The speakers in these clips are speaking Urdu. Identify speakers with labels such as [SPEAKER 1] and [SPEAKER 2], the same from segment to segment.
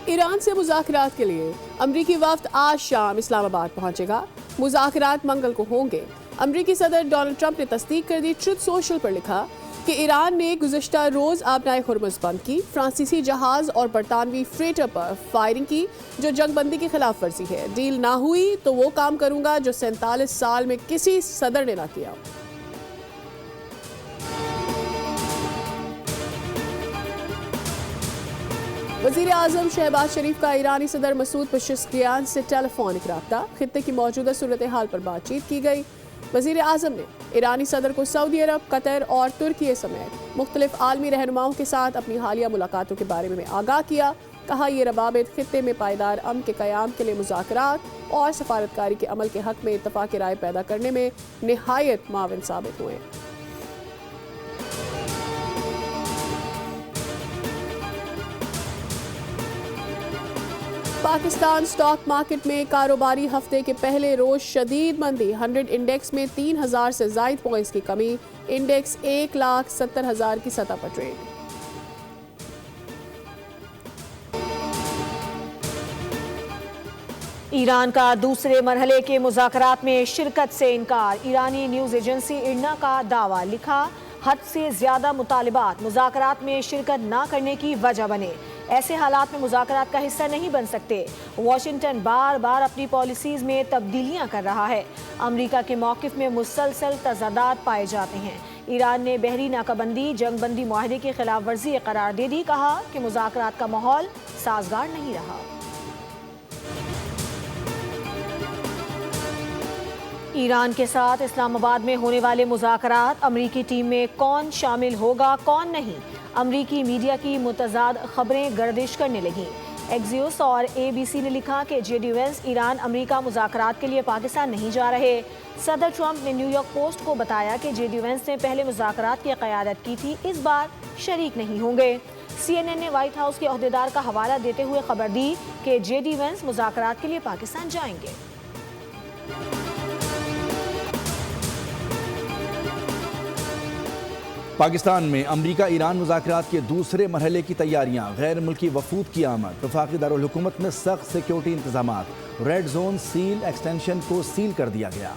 [SPEAKER 1] ایران سے مذاکرات کے لیے امریکی وفد آج شام اسلام آباد پہنچے گا۔ مذاکرات منگل کو ہوں گے۔ امریکی صدر ڈونلڈ ٹرمپ نے تصدیق کر دی۔ ٹروتھ سوشل پر لکھا کہ ایران نے گزشتہ روز آبنائے ہرمز بند کی، فرانسیسی جہاز اور برطانوی فریٹر پر فائرنگ کی جو جنگ بندی کی خلاف ورزی ہے۔ ڈیل نہ ہوئی تو وہ کام کروں گا جو 47 سال میں کسی صدر نے نہ کیا۔ وزیر اعظم شہباز شریف کا ایرانی صدر مسعود پزشکیان سے ٹیلی فونک رابطہ، خطے کی موجودہ صورتحال پر بات چیت کی گئی۔ وزیر اعظم نے ایرانی صدر کو سعودی عرب، قطر اور ترکی سمیت مختلف عالمی رہنماؤں کے ساتھ اپنی حالیہ ملاقاتوں کے بارے میں آگاہ کیا۔ کہا یہ روابط خطے میں پائیدار امن کے قیام کے لیے مذاکرات اور سفارتکاری کے عمل کے حق میں اتفاق رائے پیدا کرنے میں نہایت معاون ثابت ہوئے۔ پاکستان سٹاک مارکیٹ میں کاروباری ہفتے کے پہلے روز شدید مندی، 100 انڈیکس میں 3000 سے زائد پوائنٹس کی کمی، انڈیکس 1,70,000 کی سطح پر ٹریڈ۔
[SPEAKER 2] ایران کا دوسرے مرحلے کے مذاکرات میں شرکت سے انکار، ایرانی نیوز ایجنسی ارنا کا دعویٰ، لکھا حد سے زیادہ مطالبات مذاکرات میں شرکت نہ کرنے کی وجہ بنے، ایسے حالات میں مذاکرات کا حصہ نہیں بن سکتے۔ واشنگٹن بار بار اپنی پالیسیز میں تبدیلیاں کر رہا ہے، امریکہ کے موقف میں مسلسل تضادات پائے جاتے ہیں۔ ایران نے بحری ناکہ بندی، جنگ بندی معاہدے کی خلاف ورزی قرار دے دی، کہا کہ مذاکرات کا ماحول سازگار نہیں رہا۔ ایران کے ساتھ اسلام آباد میں ہونے والے مذاکرات، امریکی ٹیم میں کون شامل ہوگا کون نہیں، امریکی میڈیا کی متضاد خبریں گردش کرنے لگیں۔ ایکزیوس اور ABC نے لکھا کہ JD وینس ایران امریکہ مذاکرات کے لیے پاکستان نہیں جا رہے۔ صدر ٹرمپ نے نیو یارک پوسٹ کو بتایا کہ JD وینس نے پہلے مذاکرات کی قیادت کی تھی، اس بار شریک نہیں ہوں گے۔ CNN نے وائٹ ہاؤس کے عہدیدار کا حوالہ دیتے ہوئے خبر دی کہ JD وینس مذاکرات کے لیے پاکستان جائیں گے۔
[SPEAKER 3] پاکستان میں امریکہ ایران مذاکرات کے دوسرے مرحلے کی تیاریاں، غیر ملکی وفود کی آمد، وفاقی دارالحکومت میں سخت سیکیورٹی انتظامات، ریڈ زون سیل ایکسٹینشن کو سیل کر دیا گیا۔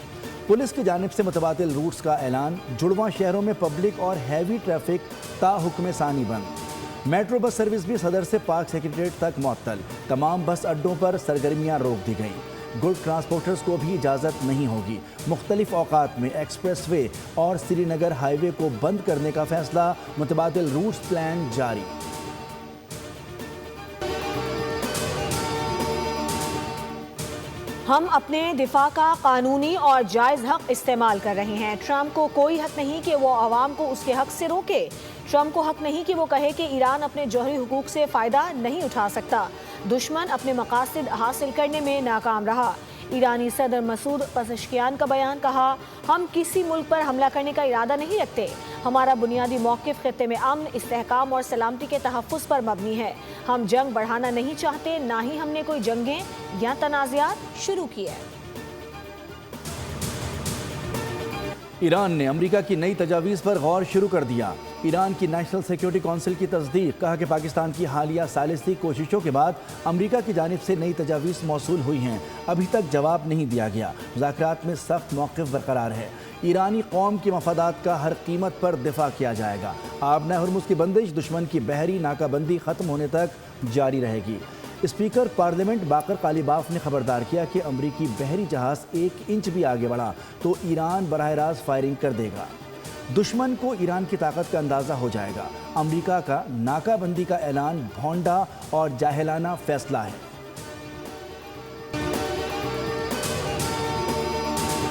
[SPEAKER 3] پولیس کی جانب سے متبادل روٹس کا اعلان، جڑواں شہروں میں پبلک اور ہیوی ٹریفک تا حکم ثانی بند۔ میٹرو بس سروس بھی صدر سے پاک سیکریٹریٹ تک معطل، تمام بس اڈوں پر سرگرمیاں روک دی گئیں۔ گڈ ٹرانسپورٹرز کو بھی اجازت نہیں ہوگی۔ مختلف اوقات میں ایکسپریس وے اور سری نگر ہائی وے کو بند کرنے کا فیصلہ، متبادل روٹس پلان جاری۔
[SPEAKER 2] ہم اپنے دفاع کا قانونی اور جائز حق استعمال کر رہے ہیں، ٹرمپ کو کوئی حق نہیں کہ وہ عوام کو اس کے حق سے روکے۔ ٹرمپ کو حق نہیں کہ وہ کہے کہ ایران اپنے جوہری حقوق سے فائدہ نہیں اٹھا سکتا۔ دشمن اپنے مقاصد حاصل کرنے میں ناکام رہا۔ ایرانی صدر مسعود پزشکیان کا بیان، کہا ہم کسی ملک پر حملہ کرنے کا ارادہ نہیں رکھتے، ہمارا بنیادی موقف خطے میں امن، استحکام اور سلامتی کے تحفظ پر مبنی ہے۔ ہم جنگ بڑھانا نہیں چاہتے، نہ ہی ہم نے کوئی جنگیں یا تنازعات شروع کی ہے۔
[SPEAKER 3] ایران نے امریکہ کی نئی تجاویز پر غور شروع کر دیا۔ ایران کی نیشنل سیکیورٹی کونسل کی تصدیق، کہا کہ پاکستان کی حالیہ ثالثی کوششوں کے بعد امریکہ کی جانب سے نئی تجاویز موصول ہوئی ہیں، ابھی تک جواب نہیں دیا گیا۔ مذاکرات میں سخت موقف برقرار ہے، ایرانی قوم کے مفادات کا ہر قیمت پر دفاع کیا جائے گا۔ آبنائے ہرمز کی بندش دشمن کی بحری ناکہ بندی ختم ہونے تک جاری رہے گی۔ اسپیکر پارلیمنٹ باقر قالیباف نے خبردار کیا کہ امریکی بحری جہاز 1 انچ بھی آگے بڑھا تو ایران براہ راست فائرنگ کر دے گا۔ دشمن کو ایران کی طاقت کا اندازہ ہو جائے گا۔ امریکہ کا ناکہ بندی کا اعلان بھونڈا اور جاہلانہ فیصلہ ہے۔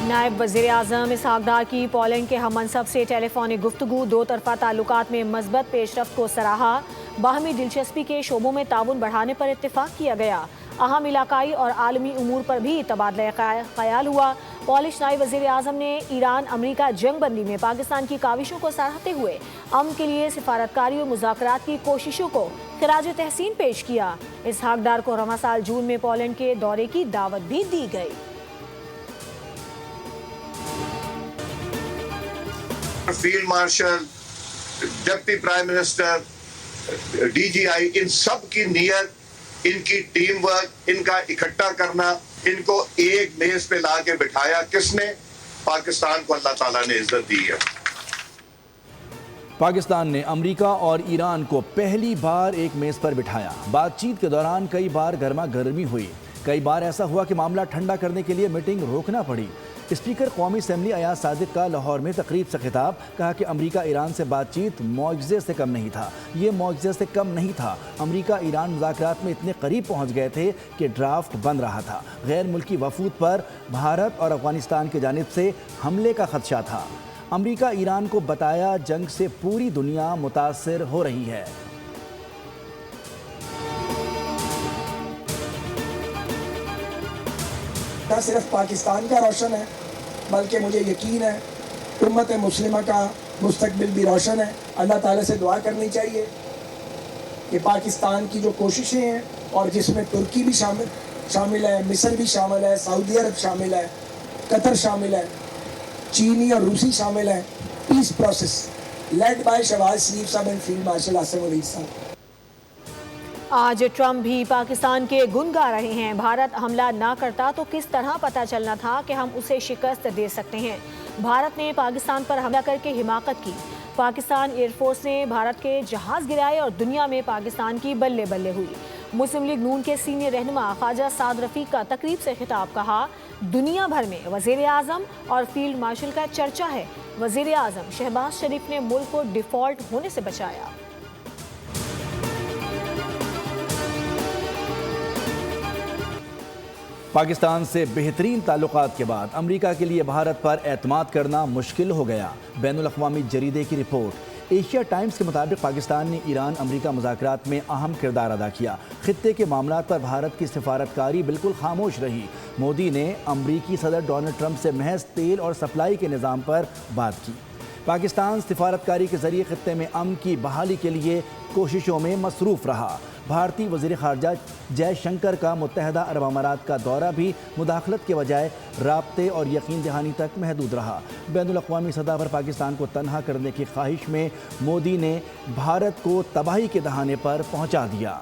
[SPEAKER 2] نائب وزیر اعظم اسحاق ڈار کی پولینڈ کے ہم منصب سے ٹیلی فونک گفتگو، دو طرفہ تعلقات میں مثبت پیش رفت کو سراہا، باہمی دلچسپی کے شعبوں میں تعاون بڑھانے پر اتفاق کیا گیا، اہم علاقائی اور عالمی امور پر بھی تبادلہ خیال ہوا۔ پولش نائب وزیر اعظم نے ایران امریکہ جنگ بندی میں پاکستان کی کاوشوں کو سراہتے ہوئے امن کے لیے سفارتکاری اور مذاکرات کی کوششوں کو خراج تحسین پیش کیا۔ اسحاق ڈار کو رواں سال جون میں پولینڈ کے دورے کی دعوت بھی دی گئی۔
[SPEAKER 4] Field marshal, deputy prime minister, DGI، ان سب کی نیت ان کی ٹیم ورک، ان کا اکٹھا کرنا، ان کو ایک میز پہ لا کے بٹھایا کس نے؟ پاکستان کو اللہ تعالیٰ نے عزت دی ہے۔
[SPEAKER 3] پاکستان نے امریکہ اور ایران کو پہلی بار ایک میز پر بٹھایا۔ بات چیت کے دوران کئی بار گرما گرمی ہوئی، کئی بار ایسا ہوا کہ معاملہ ٹھنڈا کرنے کے لیے میٹنگ روکنا پڑی۔ اسپیکر قومی اسمبلی ایاز صادق کا لاہور میں تقریب سے خطاب، کہا کہ امریکہ ایران سے بات چیت معجزے سے کم نہیں تھا۔ یہ معجزے سے کم نہیں تھا، امریکہ ایران مذاکرات میں اتنے قریب پہنچ گئے تھے کہ ڈرافٹ بن رہا تھا۔ غیر ملکی وفود پر بھارت اور افغانستان کی جانب سے حملے کا خدشہ تھا۔ امریکہ ایران کو بتایا جنگ سے پوری دنیا متاثر ہو رہی ہے۔
[SPEAKER 5] نہ صرف پاکستان کا روشن ہے بلکہ مجھے یقین ہے امت مسلمہ کا مستقبل بھی روشن ہے۔ اللہ تعالیٰ سے دعا کرنی چاہیے کہ پاکستان کی جو کوششیں ہیں، اور جس میں ترکی بھی شامل ہے، مصر بھی شامل ہے، سعودی عرب شامل ہے، قطر شامل ہے، چینی اور روسی شامل ہیں، peace process led by Shahbaz شریف صاحب اینڈ فیلڈ مارشل آصم علی صاحب۔
[SPEAKER 2] آج ٹرمپ بھی پاکستان کے گن گا رہے ہیں۔ بھارت حملہ نہ کرتا تو کس طرح پتہ چلنا تھا کہ ہم اسے شکست دے سکتے ہیں۔ بھارت نے پاکستان پر حملہ کر کے حماقت کی۔ پاکستان ایئر فورس نے بھارت کے جہاز گرائے اور دنیا میں پاکستان کی بلے بلے ہوئی۔ مسلم لیگ نون کے سینئر رہنما خواجہ سعد رفیق کا تقریب سے خطاب، کہا دنیا بھر میں وزیر اعظم اور فیلڈ مارشل کا چرچا ہے۔ وزیر اعظم شہباز شریف نے ملک کو ڈیفالٹ ہونے سے بچایا۔
[SPEAKER 3] پاکستان سے بہترین تعلقات کے بعد امریکہ کے لیے بھارت پر اعتماد کرنا مشکل ہو گیا۔ بین الاقوامی جریدے کی رپورٹ۔ ایشیا ٹائمز کے مطابق پاکستان نے ایران امریکہ مذاکرات میں اہم کردار ادا کیا۔ خطے کے معاملات پر بھارت کی سفارتکاری بالکل خاموش رہی۔ مودی نے امریکی صدر ڈونلڈ ٹرمپ سے محض تیل اور سپلائی کے نظام پر بات کی۔ پاکستان سفارتکاری کے ذریعے خطے میں امن کی بحالی کے لیے کوششوں میں مصروف رہا۔ بھارتی وزیر خارجہ جے شنکر کا متحدہ عرب امارات کا دورہ بھی مداخلت کے بجائے رابطے اور یقین دہانی تک محدود رہا۔ بین الاقوامی سطح پر پاکستان کو تنہا کرنے کی خواہش میں مودی نے بھارت کو تباہی کے دہانے پر پہنچا دیا۔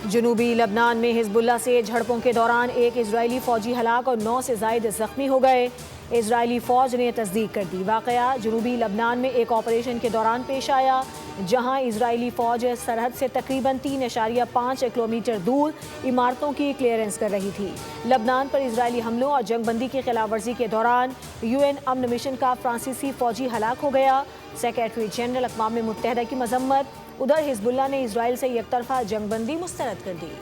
[SPEAKER 2] جنوبی لبنان میں حزب اللہ سے جھڑپوں کے دوران ایک اسرائیلی فوجی ہلاک اور 9 سے زائد زخمی ہو گئے۔ اسرائیلی فوج نے تصدیق کر دی۔ واقعہ جنوبی لبنان میں ایک آپریشن کے دوران پیش آیا، جہاں اسرائیلی فوج سرحد سے تقریباً 3.5 کلومیٹر دور عمارتوں کی کلیئرنس کر رہی تھی۔ لبنان پر اسرائیلی حملوں اور جنگ بندی کی خلاف ورزی کے دوران UN امن مشن کا فرانسیسی فوجی ہلاک ہو گیا۔ سیکریٹری جنرل اقوام متحدہ کی مذمت۔ ادھر حزب اللہ نے اسرائیل سے یک طرفہ جنگ بندی مسترد کر دی۔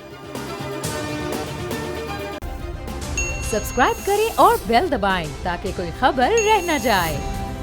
[SPEAKER 6] سبسکرائب کریں اور بیل دبائیں تاکہ کوئی خبر رہ نہ جائے۔